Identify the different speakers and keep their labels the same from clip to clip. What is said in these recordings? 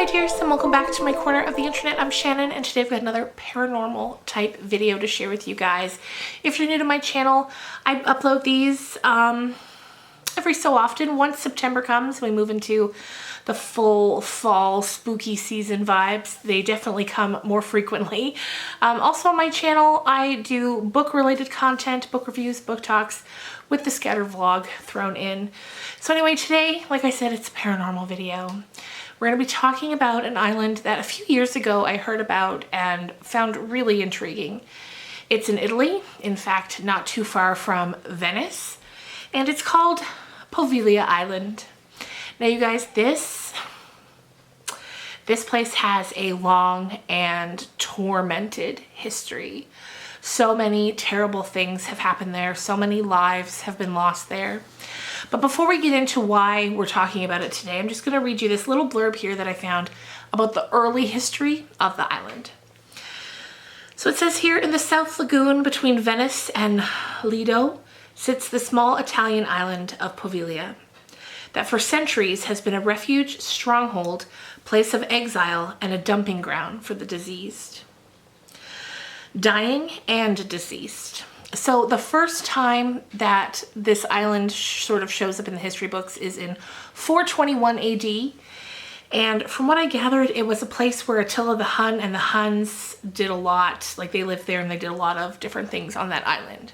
Speaker 1: my dears, and welcome back to my corner of the internet. I'm Shannon, and today I've got another paranormal type video to share with you guys. If you're new to my channel, I upload these every so often. Once September comes, we move into the full fall spooky season vibes. They definitely come more frequently. Also on my channel, I do book-related content, book reviews, book talks, with the scatter vlog thrown in. So anyway, today, like I said, it's a paranormal video. We're going to be talking about an island that a few years ago I heard about and found really intriguing. It's in Italy, in fact, not too far from Venice, and it's called Poveglia Island. Now you guys, this place has a long and tormented history. So many terrible things have happened there. So many lives have been lost there. But before we get into why we're talking about it today, I'm just going to read you this little blurb here that I found about the early history of the island. So it says here, in the South Lagoon between Venice and Lido sits the small Italian island of Poveglia, that for centuries has been a refuge, stronghold, place of exile, and a dumping ground for the diseased. Dying and deceased. So the first time that this island sort of shows up in the history books is in 421 AD. And from what I gathered, it was a place where Attila the Hun and the Huns did a lot. Like, they lived there and they did a lot of different things on that island.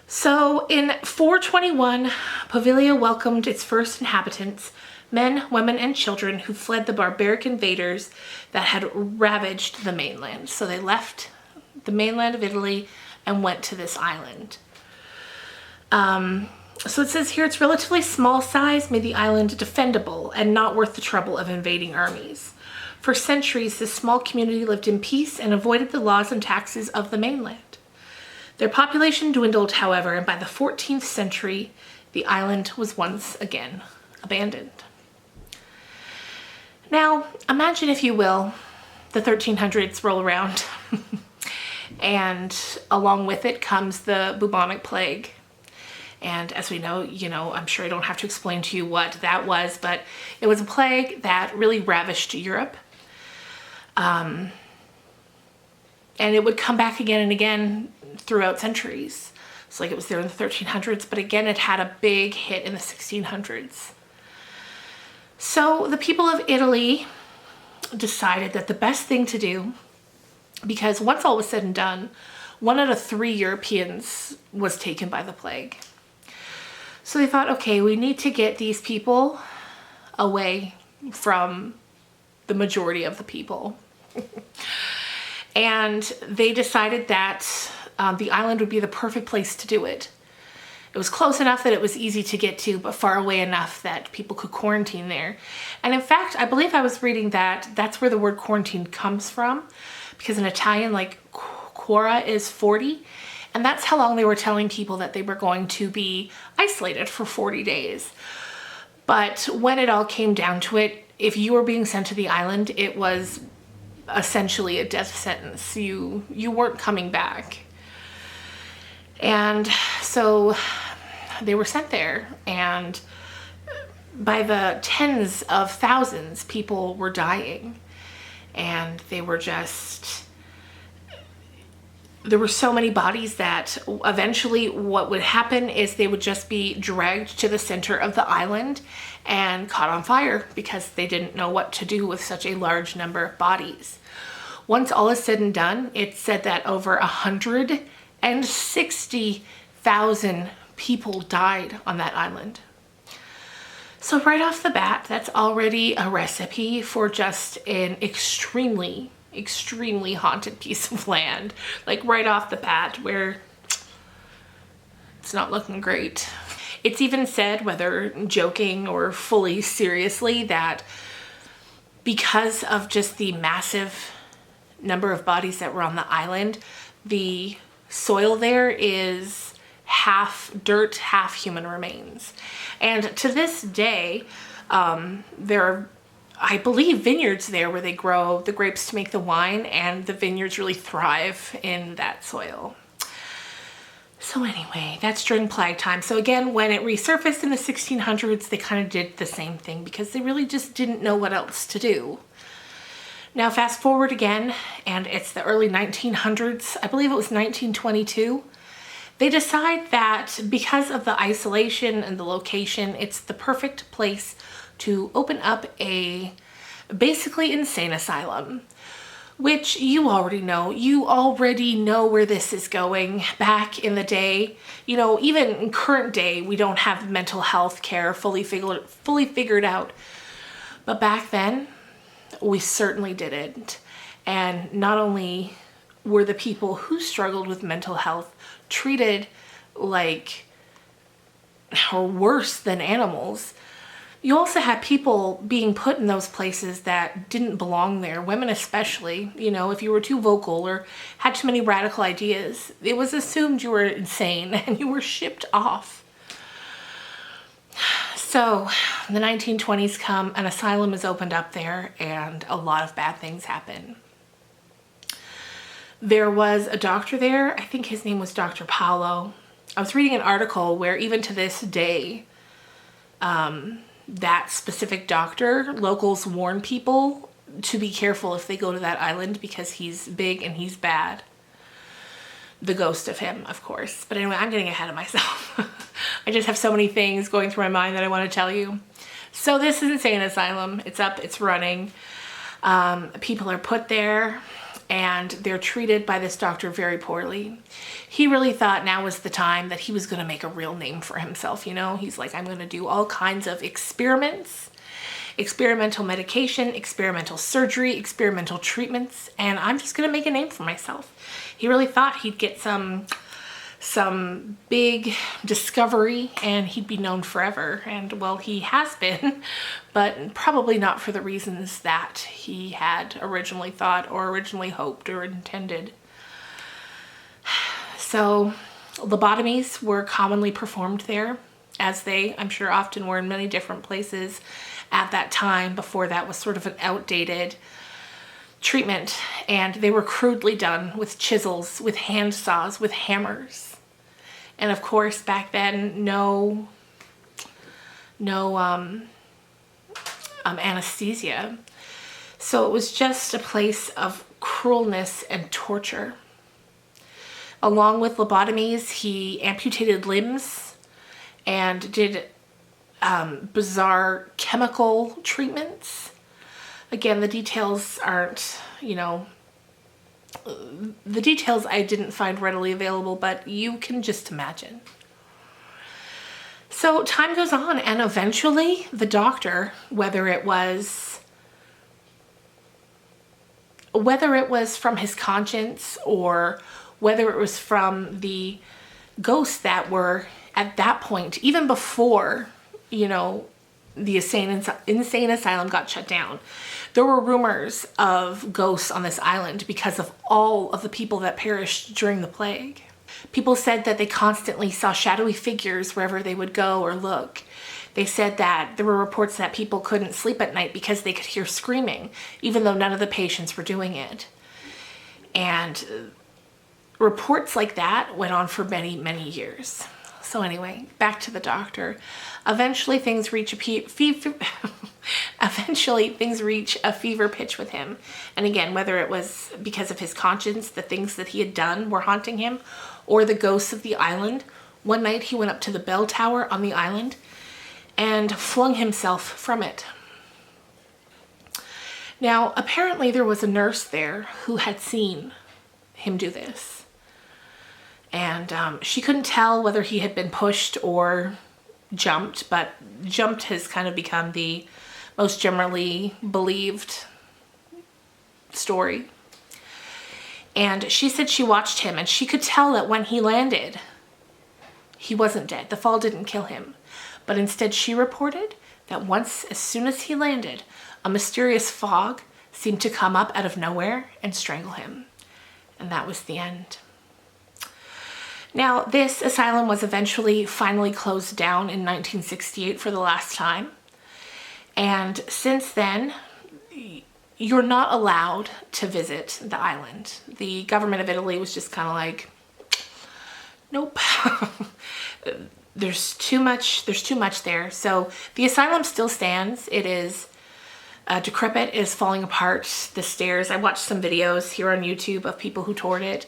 Speaker 1: So in 421, Poveglia welcomed its first inhabitants, men, women, and children who fled the barbaric invaders that had ravaged the mainland. So they left the mainland of Italy and went to this island. So it says here, it's relatively small size, made the island defendable and not worth the trouble of invading armies. For centuries, this small community lived in peace and avoided the laws and taxes of the mainland. Their population dwindled, however, and by the 14th century, the island was once again abandoned. Now, imagine, if you will, the 1300s roll around. And along with it comes the Bubonic Plague. And as we know, I'm sure I don't have to explain to you what that was, but it was a plague that really ravished Europe. And it would come back again and again throughout centuries. So like, it was there in the 1300s, but again, it had a big hit in the 1600s. So the people of Italy decided that the best thing to do, because once all was said and done, 1 out of 3 Europeans was taken by the plague. So they thought, okay, we need to get these people away from the majority of the people. And they decided that the island would be the perfect place to do it. It was close enough that it was easy to get to, but far away enough that people could quarantine there. And in fact, I believe I was reading that that's where the word quarantine comes from, because in Italian, like, quora is 40, and that's how long they were telling people that they were going to be isolated for 40 days. But when it all came down to it, if you were being sent to the island, it was essentially a death sentence. You weren't coming back. And so they were sent there, and by the tens of thousands, people were dying. And they were just, there were so many bodies that eventually what would happen is they would just be dragged to the center of the island and caught on fire because they didn't know what to do with such a large number of bodies. Once all is said and done, it's said that over 160,000 people died on that island. So right off the bat, that's already a recipe for just an extremely, extremely haunted piece of land. Like, right off the bat, where it's not looking great. It's even said, whether joking or fully seriously, that because of just the massive number of bodies that were on the island, the soil there is half dirt, half human remains. And to this day, there are, I believe, vineyards there where they grow the grapes to make the wine, and the vineyards really thrive in that soil. So anyway, that's during plague time. So again, when it resurfaced in the 1600s, they kind of did the same thing because they really just didn't know what else to do. Now fast forward again, and it's the early 1900s. I believe it was 1922. They decide that because of the isolation and the location, it's the perfect place to open up a basically insane asylum, which you already know. You already know where this is going. Back in the day, you know, even in current day, we don't have mental health care fully figured out. But back then, we certainly didn't. And not only were the people who struggled with mental health treated like, or worse than animals, you also had people being put in those places that didn't belong there, women especially. You know, if you were too vocal or had too many radical ideas, it was assumed you were insane and you were shipped off. So the 1920s come, an asylum is opened up there, and a lot of bad things happen. There was a doctor there, I think his name was Dr. Paulo. I was reading an article where even to this day, that specific doctor, locals warn people to be careful if they go to that island because he's big and he's bad. The ghost of him, of course. But anyway, I'm getting ahead of myself. I just have so many things going through my mind that I want to tell you. So this is Insane Asylum. It's up, it's running. People are put there and they're treated by this doctor very poorly. He really thought now was the time that he was going to make a real name for himself, you know? He's like, I'm going to do all kinds of experiments, experimental medication, experimental surgery, experimental treatments, and I'm just going to make a name for myself. He really thought he'd get some big discovery and he'd be known forever. And well, he has been, but probably not for the reasons that he had originally thought or originally hoped or intended. So lobotomies were commonly performed there, as they, I'm sure, often were in many different places at that time. Before that was sort of an outdated treatment, and they were crudely done with chisels, with hand saws, with hammers. And of course, back then, no anesthesia. So it was just a place of cruelness and torture. Along with lobotomies, he amputated limbs and did bizarre chemical treatments. Again, the details aren't, you know, the details I didn't find readily available, but you can just imagine. So time goes on, and eventually the doctor, whether it was from his conscience or whether it was from the ghosts that were at that point, even before, you know, the insane asylum got shut down, there were rumors of ghosts on this island because of all of the people that perished during the plague. People said that they constantly saw shadowy figures wherever they would go or look. They said that there were reports that people couldn't sleep at night because they could hear screaming, even though none of the patients were doing it. And reports like that went on for many, many years. So anyway, back to the doctor. Eventually things reach a fever pitch with him. And again, whether it was because of his conscience, the things that he had done were haunting him, or the ghosts of the island. One night he went up to the bell tower on the island and flung himself from it. Now, apparently there was a nurse there who had seen him do this. And she couldn't tell whether he had been pushed or jumped, but jumped has kind of become the most generally believed story. And she said she watched him and she could tell that when he landed, he wasn't dead. The fall didn't kill him. But instead she reported that as soon as he landed, a mysterious fog seemed to come up out of nowhere and strangle him. And that was the end. Now, this asylum was eventually finally closed down in 1968 for the last time. And since then, you're not allowed to visit the island. The government of Italy was just kind of like, Nope. There's too much there. So the asylum still stands. It is decrepit, is falling apart. The stairs, I watched some videos here on YouTube of people who toured it,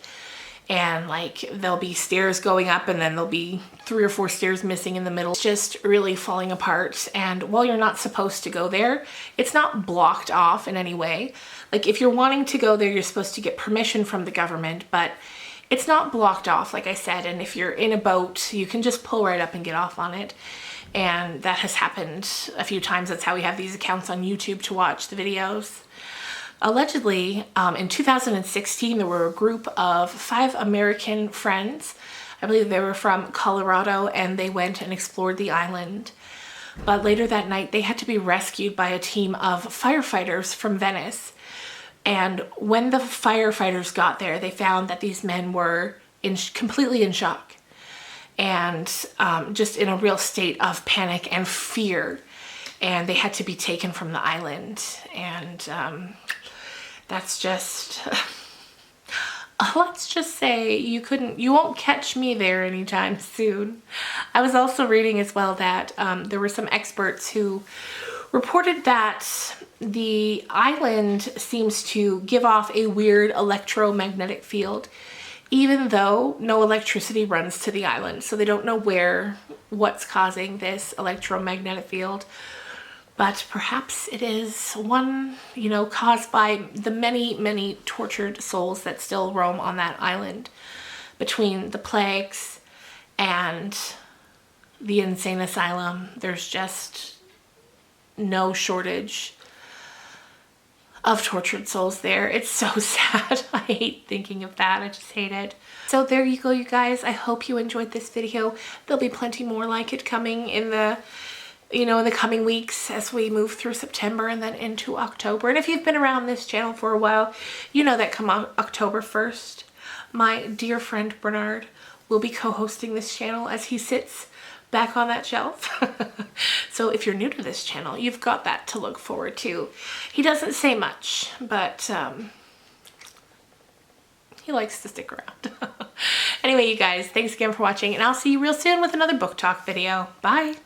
Speaker 1: and like there'll be stairs going up and then there'll be 3 or 4 stairs missing in the middle. It's just really falling apart. And while you're not supposed to go there, it's not blocked off in any way. Like if you're wanting to go there, you're supposed to get permission from the government, but it's not blocked off, like I said. And if you're in a boat, you can just pull right up and get off on it. And that has happened a few times. That's how we have these accounts on YouTube to watch the videos. Allegedly, in 2016, there were a group of 5 American friends. I believe they were from Colorado, and they went and explored the island. But later that night, they had to be rescued by a team of firefighters from Venice. And when the firefighters got there, they found that these men were completely in shock and just in a real state of panic and fear. And they had to be taken from the island. And that's just, let's just say you won't catch me there anytime soon. I was also reading as well that there were some experts who reported that the island seems to give off a weird electromagnetic field, even though no electricity runs to the island. So they don't know what's causing this electromagnetic field. But perhaps it is one, caused by the many, many tortured souls that still roam on that island between the plagues and the insane asylum. There's just no shortage of tortured souls there. It's so sad. I hate thinking of that. I just hate it. So there you go, you guys. I hope you enjoyed this video. There'll be plenty more like it coming in the coming weeks as we move through September and then into October. And if you've been around this channel for a while, you know that come October 1st, my dear friend Bernard will be co-hosting this channel as he sits back on that shelf. So if you're new to this channel, you've got that to look forward to. He doesn't say much, but he likes to stick around. Anyway, you guys, thanks again for watching, and I'll see you real soon with another book talk video. Bye.